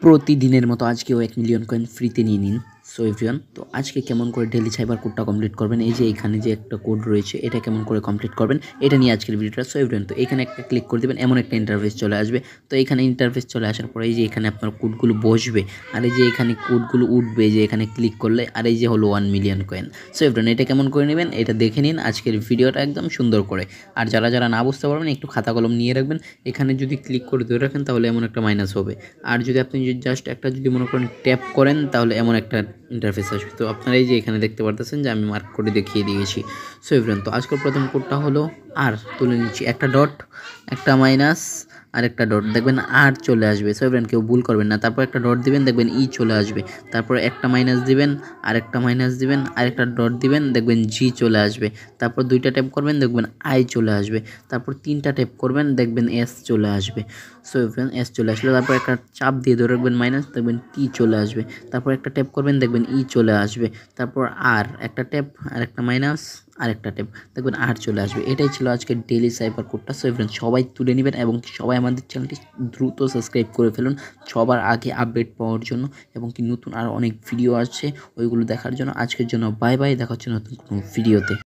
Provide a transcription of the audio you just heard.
প্রতিদিনের মতো আজকেও 1 মিলিয়ন কয়েন ফ্রিতে নিয়ে নিন। সো এভরিওয়ান, তো আজকে কেমন করে ডেইলি সাইবার কোডটা কমপ্লিট করবেন, এই যে এখানে যে একটা কোড রয়েছে এটা কেমন করে কমপ্লিট করবেন এটা নিয়ে আজকের ভিডিওটা। সো এভরিওয়ান, তো এখানে একটা ক্লিক করে দেবেন, এমন একটা ইন্টারফেস চলে আসবে। তো এখানে ইন্টারফেস চলে আসার পরে এই যে এখানে আপনার কোডগুলো বসবে আর এই যে এখানে কোডগুলো উঠবে, যে এখানে ক্লিক করলে, আর এই যে হলো 1 মিলিয়ন কয়েন। সো এভরিওয়ান, এটা কেমন করে নেবেন এটা দেখে নিন আজকের ভিডিওটা একদম সুন্দর করে। আর যারা যারা না বুঝতে পারবেন একটু খাতা কলম নিয়ে রাখবেন। এখানে যদি ক্লিক করে ধরে রাখেন তাহলে এমন একটা মাইনাস হবে, আর যদি আপনি জাস্ট একটা যদি মনে করেন ট্যাপ করেন তাহলে এমন একটা ইন্টারফেস আসবে। তো আপনারা এই যে এখানে দেখতে পারতেছেন যে আমি মার্ক করে দেখিয়ে দিয়েছি। সো এভরিওয়ান, তো আজকের প্রথম কোডটা হলো আর তুলে নিচ্ছি, একটা ডট, একটা মাইনাস আর একটা ডট, দেখবেন আর চলে আসবে। সো এভরিওয়ান, কেউ ভুল করবেন না। তারপর একটা ডট দিবেন, দেখবেন ই চলে আসবে। তারপর একটা মাইনাস দিবেন, আরেকটা মাইনাস দিবেন, আরেকটা ডট দিবেন, দেখবেন জি চলে আসবে। তারপর দুইটা ট্যাপ করবেন, দেখবেন আই চলে আসবে। তারপর তিনটা ট্যাপ করবেন, দেখবেন এস চলে আসবে। সো এভরিওয়ান, এস চলে আসলে তারপর একটা চাপ দিয়ে ধরে রাখবেন মাইনাস, দেখবেন টি চলে আসবে। তারপর একটা ট্যাপ করবেন, দেখবেন ই চলে আসবে। তারপর আর একটা ট্যাপ, আর একটা মাইনাস, আরেকটা ট্যাপ, দেখবেন আর চলে আসবে। এটাই ছিল আজকের ডেইলি সাইবার কোডটা। সো এভরিওয়ান, সবাই তুলে নেবেন এবং সবাই আমাদের চ্যানেলটি দ্রুত সাবস্ক্রাইব করে ফেলুন সবার আগে আপডেট পাওয়ার জন্য, এবং কি নতুন আর অনেক ভিডিও আছে ওইগুলো দেখার জন্য। আজকের জন্য বাই বাই, দেখা হচ্ছে নতুন কোনো ভিডিওতে।